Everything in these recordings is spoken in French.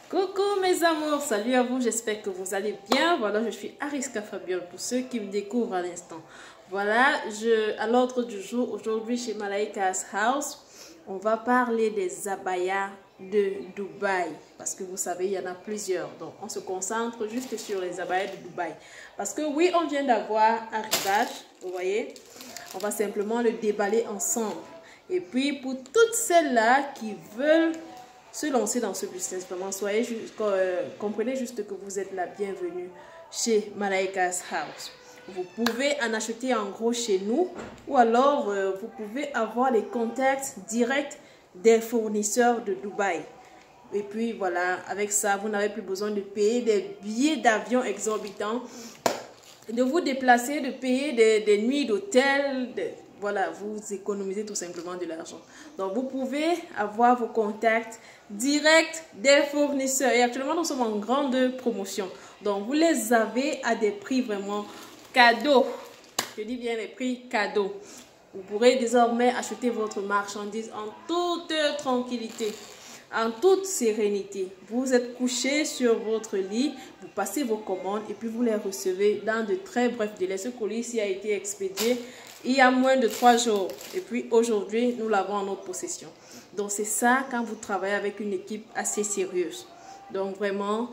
Coucou mes amours, salut à vous, j'espère que vous allez bien. Voilà, je suis Ariska Fabiole pour ceux qui me découvrent à l'instant. Voilà, à l'ordre du jour, aujourd'hui chez Malaika's House, on va parler des abayas de Dubaï. Parce que vous savez, il y en a plusieurs. Donc, on se concentre juste sur les abayas de Dubaï. Parce que oui, on vient d'avoir un arrivage, vous voyez. On va simplement le déballer ensemble. Et puis, pour toutes celles-là qui veulent se lancer dans ce business, vraiment, comprenez juste que vous êtes la bienvenue chez Malaika's House. Vous pouvez en acheter en gros chez nous ou alors vous pouvez avoir les contacts directs des fournisseurs de Dubaï. Et puis voilà, avec ça, vous n'avez plus besoin de payer des billets d'avion exorbitants, de vous déplacer, de payer des nuits d'hôtel. Voilà, vous économisez tout simplement de l'argent. Donc, vous pouvez avoir vos contacts directs des fournisseurs. Et actuellement, nous sommes en grande promotion. Donc, vous les avez à des prix vraiment cadeaux. Je dis bien les prix cadeaux. Vous pourrez désormais acheter votre marchandise en toute tranquillité, en toute sérénité. Vous êtes couché sur votre lit, vous passez vos commandes et puis vous les recevez dans de très brefs délais. Ce colis-ci a été expédié il y a moins de 3 jours. Et puis aujourd'hui, nous l'avons en notre possession. Donc c'est ça quand vous travaillez avec une équipe assez sérieuse. Donc vraiment,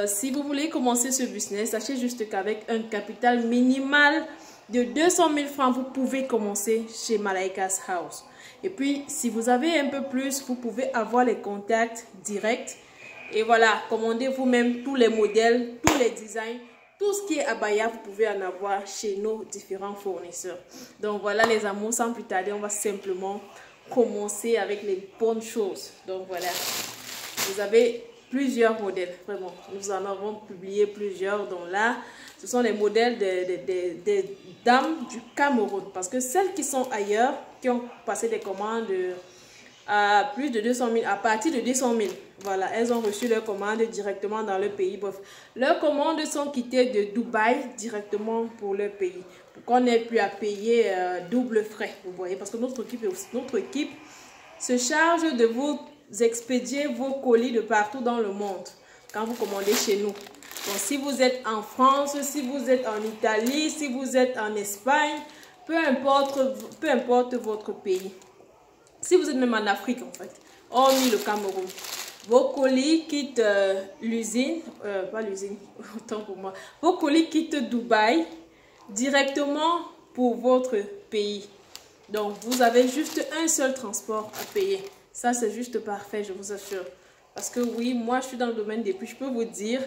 si vous voulez commencer ce business, sachez juste qu'avec un capital minimal de 200 000 francs, vous pouvez commencer chez Malaika's House. Et puis, si vous avez un peu plus, vous pouvez avoir les contacts directs. Et voilà, commandez vous-même tous les modèles, tous les designs, tout ce qui est abaya, vous pouvez en avoir chez nos différents fournisseurs. Donc voilà les amours, sans plus tarder, on va simplement commencer avec les bonnes choses. Donc voilà, vous avez plusieurs modèles, vraiment. Nous en avons publié plusieurs. Donc là, ce sont les modèles des dames du Cameroun. Parce que celles qui sont ailleurs, qui ont passé des commandes à plus de 200 000, à partir de 200 000, voilà, elles ont reçu leurs commandes directement dans le pays. Bref, leurs commandes sont quittées de Dubaï directement pour leur pays. Pour qu'on n'ait plus à payer double frais, vous voyez. Parce que notre équipe se charge de vous expédier vos colis de partout dans le monde quand vous commandez chez nous. Donc, si vous êtes en France, si vous êtes en Italie, si vous êtes en Espagne, peu importe votre pays. Si vous êtes même en Afrique, en fait, hormis le Cameroun, vos colis quittent l'usine, pas l'usine, autant pour moi, vos colis quittent Dubaï directement pour votre pays. Donc, vous avez juste un seul transport à payer. Ça, c'est juste parfait, je vous assure. Parce que oui, moi, je suis dans le domaine des prix. Je peux vous dire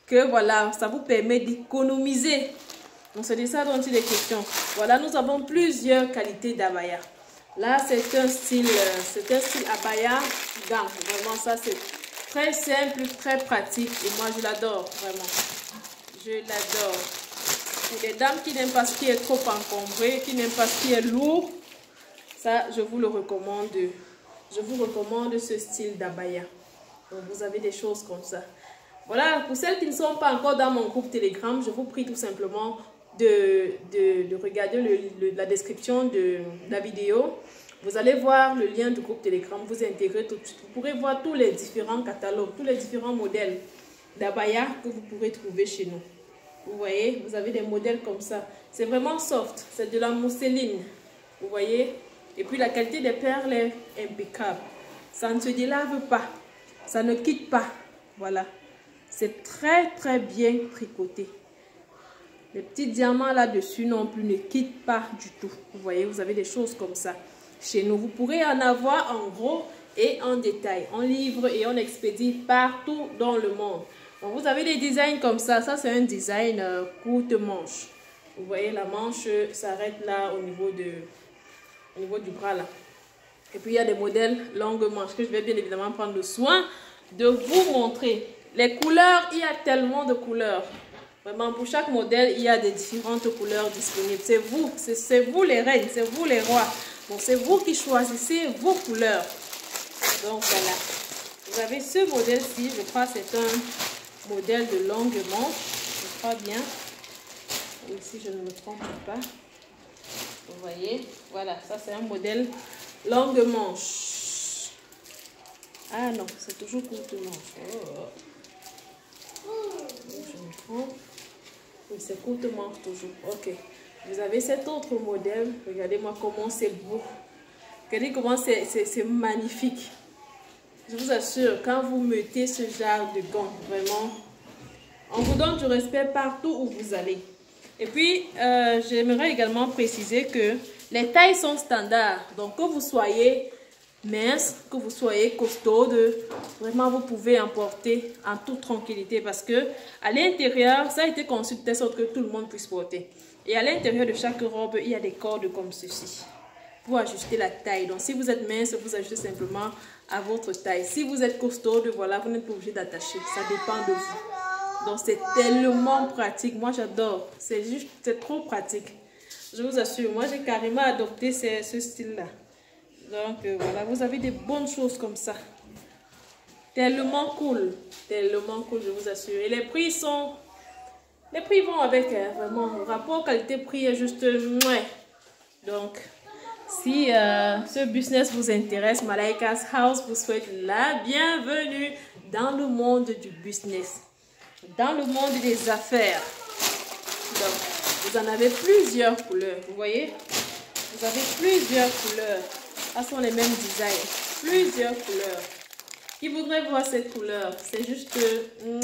que voilà, ça vous permet d'économiser. Donc, c'est de ça dont il est question. Voilà, nous avons plusieurs qualités d'abaya. Là, c'est un style abaya gamme. Vraiment, ça, c'est très simple, très pratique. Et moi, je l'adore, vraiment. Je l'adore. Pour les dames qui n'aiment pas ce qui est trop encombré, qui n'aiment pas ce qui est lourd, ça, je vous le recommande. Je vous recommande ce style d'abaya. Donc, vous avez des choses comme ça. Voilà, pour celles qui ne sont pas encore dans mon groupe Telegram, je vous prie tout simplement de regarder la description de la vidéo. Vous allez voir le lien du groupe Telegram, vous intégrez tout de suite. Vous pourrez voir tous les différents catalogues, tous les différents modèles d'abaya que vous pourrez trouver chez nous. Vous voyez, vous avez des modèles comme ça. C'est vraiment soft, c'est de la mousseline. Vous voyez? Et puis la qualité des perles est impeccable. Ça ne se délave pas, ça ne quitte pas. Voilà. C'est très très bien tricoté. Les petits diamants là-dessus non plus ne quittent pas du tout. Vous voyez, vous avez des choses comme ça. Chez nous, vous pourrez en avoir en gros et en détail. On livre et on expédie partout dans le monde. Donc, vous avez des designs comme ça. Ça, c'est un design courte manche. Vous voyez, la manche s'arrête là au niveau du bras là. Et puis, il y a des modèles longue manche que je vais bien évidemment prendre le soin de vous montrer. Les couleurs, il y a tellement de couleurs. Vraiment, pour chaque modèle, il y a des différentes couleurs disponibles. C'est vous les reines, c'est vous les rois. Donc, c'est vous qui choisissez vos couleurs. Donc, voilà. Vous avez ce modèle-ci, je crois que c'est un modèle de longue manche. Je crois bien. Ici, je ne me trompe pas. Vous voyez, voilà, ça c'est un modèle longue manche. Ah non, c'est toujours courte manche. Je me trompe. Oui, c'est courte manche toujours. Ok. Vous avez cet autre modèle. Regardez-moi comment c'est beau. Regardez comment c'est magnifique. Je vous assure, quand vous mettez ce genre de gants, vraiment, on vous donne du respect partout où vous allez. Et puis, j'aimerais également préciser que les tailles sont standards. Donc, que vous soyez mince, que vous soyez costaud, vraiment, vous pouvez en porter en toute tranquillité. Parce que à l'intérieur, ça a été conçu de telle sorte que tout le monde puisse porter. Et à l'intérieur de chaque robe, il y a des cordes comme ceci pour ajuster la taille. Donc, si vous êtes mince, vous ajustez simplement à votre taille. Si vous êtes costaud, voilà, vous n'êtes pas obligé d'attacher. Ça dépend de vous. Donc, c'est tellement pratique. Moi, j'adore. C'est trop pratique. Je vous assure, moi, j'ai carrément adopté ce style-là. Donc, voilà, vous avez des bonnes choses comme ça. Tellement cool. Tellement cool, je vous assure. Et les prix sont... Les prix vont avec, vraiment. Le rapport qualité-prix est juste... Ouais. Donc... Si ce business vous intéresse, Malaika's House vous souhaite la bienvenue dans le monde du business, dans le monde des affaires. Donc, vous en avez plusieurs couleurs, vous voyez? Vous avez plusieurs couleurs. Ce sont les mêmes designs, plusieurs couleurs. Qui voudrait voir cette couleur? C'est juste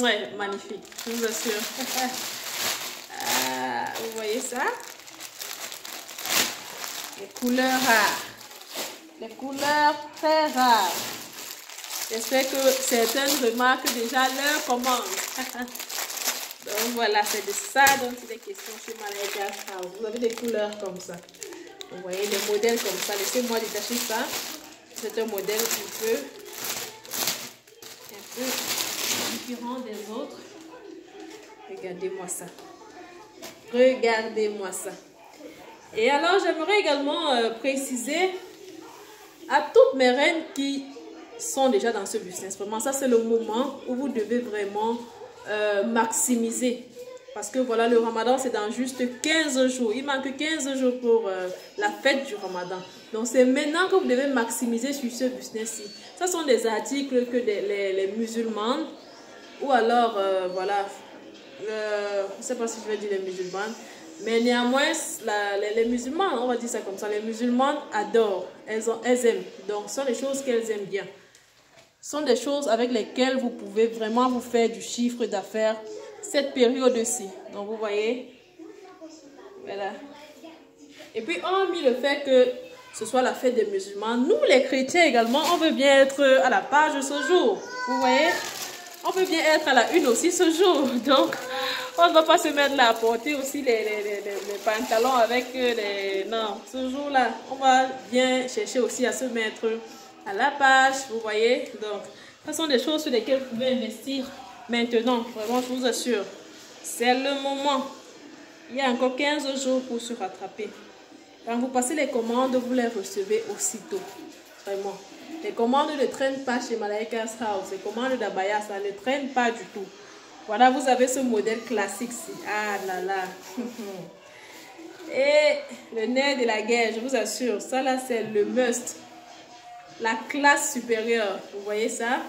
ouais, magnifique, je vous assure. Vous voyez ça? Les couleurs rares. Les couleurs très rares. J'espère que certaines remarquent déjà leur commande. Donc voilà, c'est de ça dont il est question chez Malaika's House. Vous avez des couleurs comme ça. Vous voyez des modèles comme ça. Laissez-moi détacher ça. C'est un modèle un peu différent des autres. Regardez-moi ça. Regardez-moi ça. Et alors, j'aimerais également préciser à toutes mes reines qui sont déjà dans ce business. Vraiment, ça, c'est le moment où vous devez vraiment maximiser. Parce que voilà, le Ramadan, c'est dans juste 15 jours. Il manque 15 jours pour la fête du Ramadan. Donc, c'est maintenant que vous devez maximiser sur ce business-ci. Ce sont des articles que les musulmans, ou alors, voilà, je ne sais pas si je vais dire les musulmans, mais néanmoins, les musulmans, on va dire ça comme ça, les musulmans adorent, elles aiment. Donc, ce sont des choses qu'elles aiment bien. Ce sont des choses avec lesquelles vous pouvez vraiment vous faire du chiffre d'affaires cette période-ci. Donc, vous voyez, voilà. Et puis, hormis le fait que ce soit la fête des musulmans, nous, les chrétiens également, on veut bien être à la page ce jour. Vous voyez, on veut bien être à la une aussi ce jour. Donc, on ne va pas se mettre là à porter aussi les pantalons avec les... Non, ce jour-là, on va bien chercher aussi à se mettre à la page, vous voyez. Donc, ce sont des choses sur lesquelles vous pouvez investir maintenant. Vraiment, je vous assure, c'est le moment. Il y a encore 15 jours pour se rattraper. Quand vous passez les commandes, vous les recevez aussitôt. Vraiment. Les commandes ne traînent pas chez Malaika's House. Les commandes d'Abaya, ça ne traîne pas du tout. Voilà, vous avez ce modèle classique-ci. Ah là là. Et le nerf de la guerre, je vous assure, ça là, c'est le must. La classe supérieure. Vous voyez ça?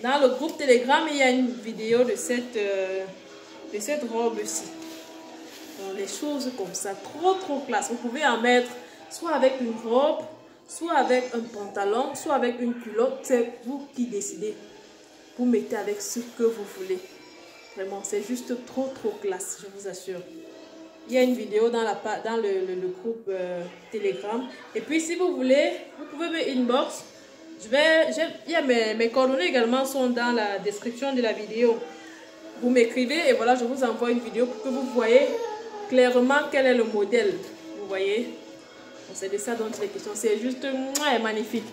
Dans le groupe Telegram, il y a une vidéo de cette robe-ci. Les choses comme ça, trop classe. Vous pouvez en mettre soit avec une robe, soit avec un pantalon, soit avec une culotte. C'est vous qui décidez. Vous mettez avec ce que vous voulez. Vraiment, c'est juste trop classe, je vous assure. Il y a une vidéo dans le groupe Telegram. Et puis, si vous voulez, vous pouvez me inbox. Il y a mes coordonnées également sont dans la description de la vidéo. Vous m'écrivez et voilà, je vous envoie une vidéo pour que vous voyez clairement quel est le modèle. Vous voyez? C'est de ça dont il est question. C'est juste magnifique.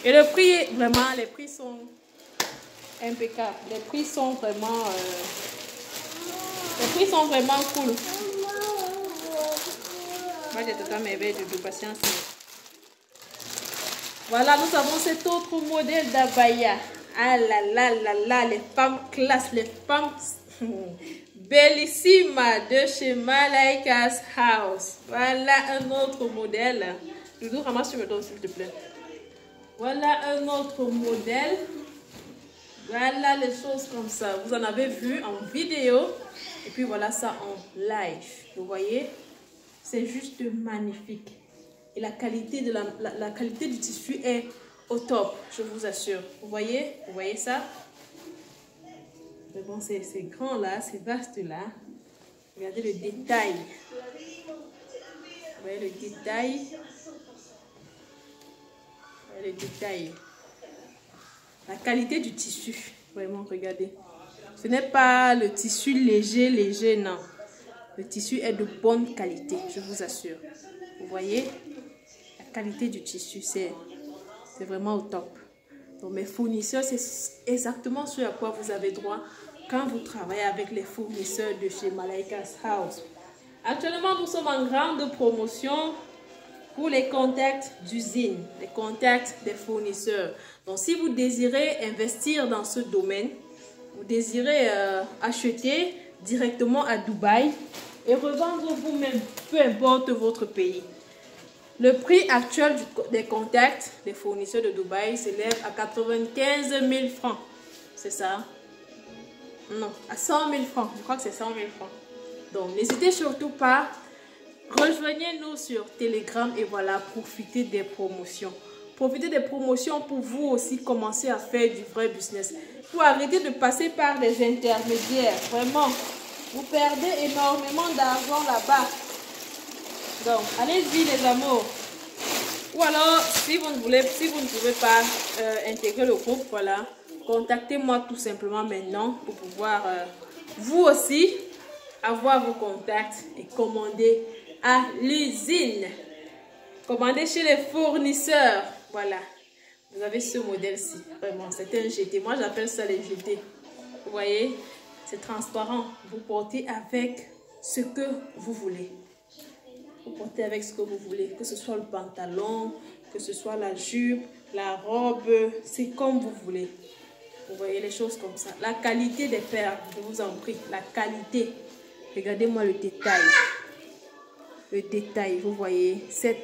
Et le prix, vraiment, les prix sont impeccables. Les prix sont vraiment cool. Moi, j'ai tout à m'éveiller de patience. Voilà, nous avons cet autre modèle d'abaya. Ah là, les femmes classe, les femmes bellissima de chez Malaika's House. Voilà un autre modèle. Doudou, ramasse, tu me donnes s'il te plaît. Voilà un autre modèle. Voilà les choses comme ça. Vous en avez vu en vidéo. Et puis voilà ça en live. Vous voyez? C'est juste magnifique. Et la qualité, la qualité du tissu est au top, je vous assure. Vous voyez? Vous voyez ça? Mais bon, c'est grand là, c'est vaste là. Regardez le détail. Vous voyez le détail? Vous voyez le détail. La qualité du tissu. Vraiment, regardez. Ce n'est pas le tissu léger, non. Le tissu est de bonne qualité, je vous assure. Vous voyez? La qualité du tissu, c'est vraiment au top. Donc, mes fournisseurs, c'est exactement ce à quoi vous avez droit quand vous travaillez avec les fournisseurs de chez Malaika's House. Actuellement, nous sommes en grande promotion pour les contacts d'usine, les contacts des fournisseurs. Donc, si vous désirez investir dans ce domaine, vous désirez acheter directement à Dubaï et revendre vous-même, peu importe votre pays. Le prix actuel des contacts des fournisseurs de Dubaï s'élève à 95 000 francs. C'est ça? Non, à 100 000 francs. Je crois que c'est 100 000 francs. Donc, n'hésitez surtout pas. Rejoignez-nous sur Telegram et voilà, profitez des promotions. Profitez des promotions pour vous aussi commencer à faire du vrai business. Pour arrêter de passer par des intermédiaires. Vraiment, vous perdez énormément d'argent là-bas. Donc, allez-y les amours. Ou alors, si vous ne pouvez pas intégrer le groupe, voilà, contactez-moi tout simplement maintenant pour pouvoir vous aussi avoir vos contacts et commander à l'usine. Commandez chez les fournisseurs. Voilà. Vous avez ce modèle-ci. Vraiment, c'est un GT. Moi, j'appelle ça les GT. Vous voyez, c'est transparent. Vous portez avec ce que vous voulez. Vous portez avec ce que vous voulez. Que ce soit le pantalon, que ce soit la jupe, la robe. C'est comme vous voulez. Vous voyez les choses comme ça. La qualité des perles, je vous en prie. La qualité. Regardez-moi le détail. Le détail, vous voyez. C'est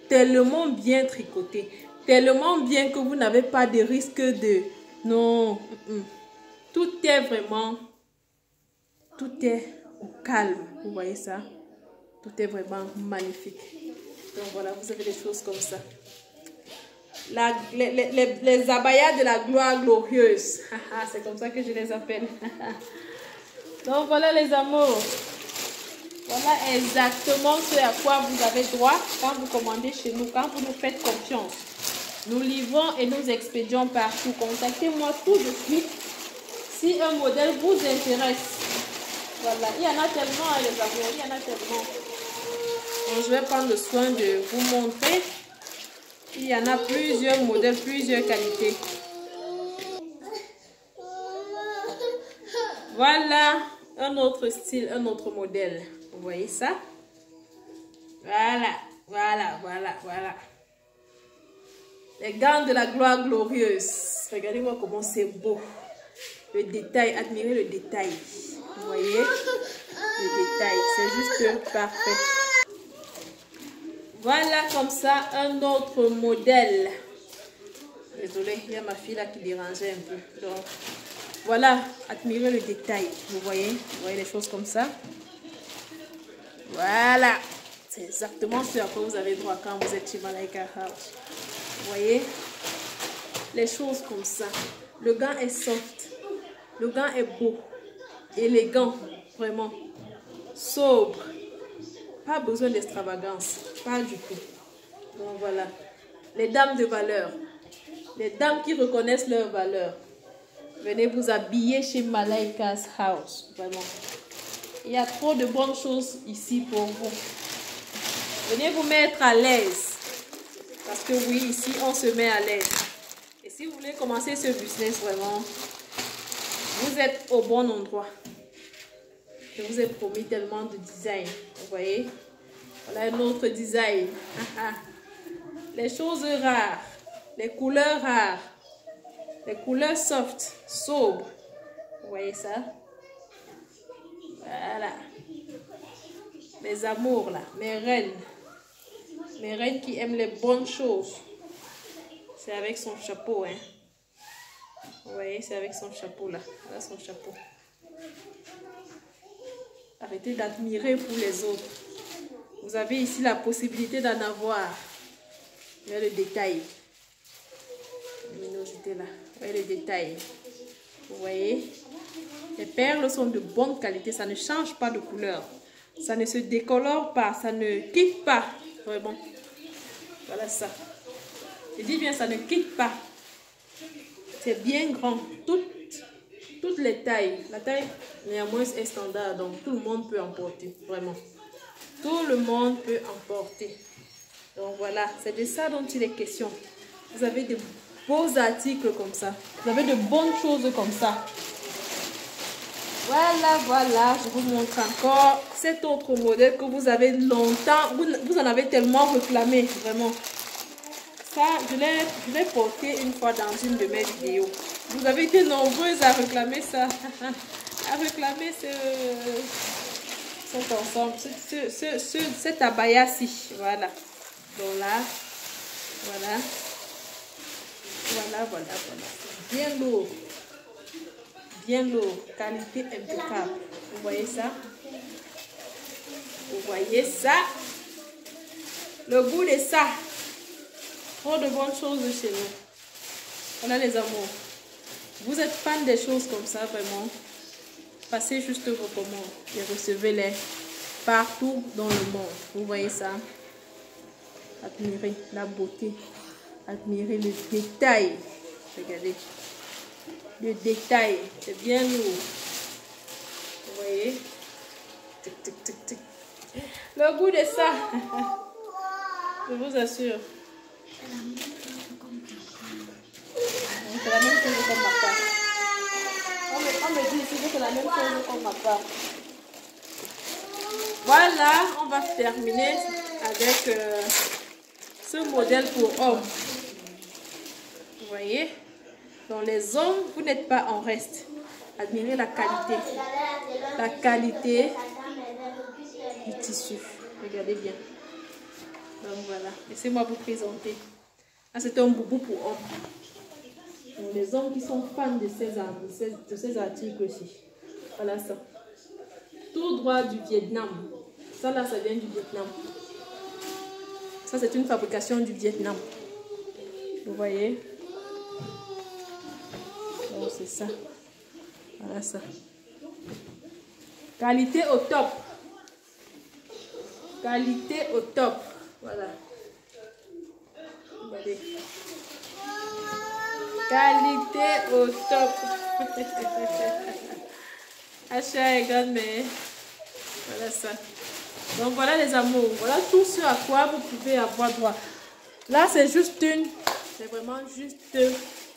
tellement bien tricoté. Tellement bien que vous n'avez pas de risque de... Non. Tout est vraiment... Tout est au calme. Vous voyez ça? Tout est vraiment magnifique. Donc voilà, vous avez des choses comme ça. Les abayas de la gloire glorieuse. C'est comme ça que je les appelle. Donc voilà les amours. Voilà exactement ce à quoi vous avez droit quand vous commandez chez nous, quand vous nous faites confiance. Nous livrons et nous expédions partout. Contactez-moi tout de suite si un modèle vous intéresse. Voilà, il y en a tellement les amours, il y en a tellement. Donc, je vais prendre le soin de vous montrer. Il y en a plusieurs modèles, plusieurs qualités. Voilà un autre style, un autre modèle. Vous voyez ça? Voilà, voilà, voilà, voilà. Les gants de la gloire glorieuse. Regardez-moi comment c'est beau. Le détail, admirez le détail. Vous voyez? Le détail, c'est juste parfait. Voilà comme ça un autre modèle. Désolée, il y a ma fille là qui dérangeait un peu. Donc, voilà, admirez le détail. Vous voyez les choses comme ça. Voilà. C'est exactement ce à quoi vous avez droit quand vous êtes chez Malaika's House. Vous voyez les choses comme ça. Le gant est soft. Le gant est beau. Élégant. Vraiment. Sobre. Pas besoin d'extravagance. Pas du tout. Donc voilà. Les dames de valeur. Les dames qui reconnaissent leur valeur. Venez vous habiller chez Malaika's House. Vraiment. Il y a trop de bonnes choses ici pour vous. Venez vous mettre à l'aise. Parce que oui, ici, on se met à l'aise. Et si vous voulez commencer ce business, vraiment, vous êtes au bon endroit. Je vous ai promis tellement de design. Vous voyez? Voilà un autre design. Les choses rares. Les couleurs rares. Les couleurs soft, sobres. Vous voyez ça? Voilà. Mes amours là, mes reines. Mes reines qui aiment les bonnes choses. C'est avec son chapeau, hein. Vous voyez, c'est avec son chapeau là. Voilà son chapeau. Arrêtez d'admirer pour les autres. Vous avez ici la possibilité d'en avoir. Regardez le détail. Luminosité là. Voyez les détails. Vous voyez, les perles sont de bonne qualité. Ça ne change pas de couleur. Ça ne se décolore pas. Ça ne quitte pas. Vraiment. Voilà ça. Je dis bien, ça ne quitte pas. C'est bien grand. Toutes les tailles. La taille, néanmoins, est standard. Donc, tout le monde peut en porter. Vraiment. Tout le monde peut en porter. Donc, voilà. C'est de ça dont il est question. Vous avez de beaux articles comme ça. Vous avez de bonnes choses comme ça. Voilà, voilà. Je vous montre encore cet autre modèle que vous avez longtemps. Vous en avez tellement réclamé. Vraiment. Ça, je l'ai porté une fois dans une de mes vidéos. Vous avez été nombreuses à réclamer ça. À réclamer cet ensemble. Cet abaya-ci. Voilà. Donc là, voilà. Voilà, voilà, voilà. Bien lourd. Bien lourd. Qualité impeccable. Vous voyez ça? Vous voyez ça? Le goût de ça. Trop de bonnes choses chez nous. Voilà les amours. Vous êtes fan des choses comme ça, vraiment. Passez juste vos commandes et recevez-les partout dans le monde. Vous voyez ça? Admirez la beauté. Admirez le détail. Regardez. Le détail. C'est bien lourd. Vous voyez? Tic, tic, tic, tic. Le goût de ça. Je vous assure. C'est la même chose comme ma part. On me dit ici que c'est la même chose comme ma part. Voilà, on va terminer avec ce modèle pour hommes. Vous voyez? Dans les hommes, vous n'êtes pas en reste. Admirez la qualité. La qualité du tissu. Regardez bien. Donc voilà. Laissez-moi vous présenter. Ah, c'est un boubou pour hommes. Donc, les hommes qui sont fans de ces articles-ci. Voilà ça. Tout droit du Vietnam. Ça là, ça vient du Vietnam. Ça, c'est une fabrication du Vietnam. Vous voyez? Donc, c'est ça. Voilà ça. Qualité au top. Qualité au top. Voilà. Regardez. Qualité au top. Achat et grand-mère. Voilà ça. Donc voilà les amours. Voilà tout ce à quoi vous pouvez avoir droit. Là c'est vraiment juste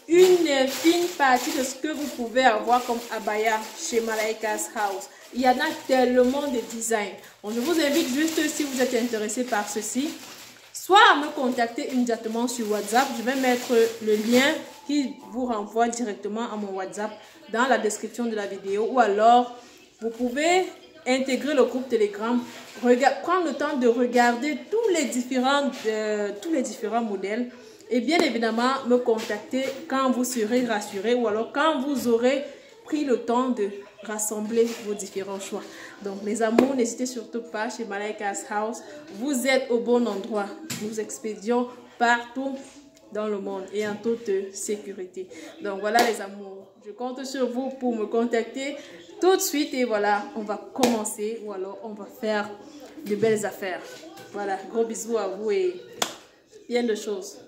une fine partie de ce que vous pouvez avoir comme abaya chez Malaika's House. Il y en a tellement de designs. Donc, je vous invite juste, si vous êtes intéressé par ceci, soit à me contacter immédiatement sur WhatsApp. Je vais mettre le lien qui vous renvoie directement à mon WhatsApp dans la description de la vidéo. Ou alors, vous pouvez intégrer le groupe Telegram, prendre le temps de regarder tous les différents modèles. Et bien évidemment, me contacter quand vous serez rassuré ou alors quand vous aurez pris le temps de rassembler vos différents choix. Donc les amours, n'hésitez surtout pas chez Malaika's House. Vous êtes au bon endroit. Nous expédions partout dans le monde et en toute sécurité. Donc voilà les amours. Je compte sur vous pour me contacter tout de suite et voilà, on va commencer ou alors on va faire de belles affaires. Voilà, gros bisous à vous et bien de choses.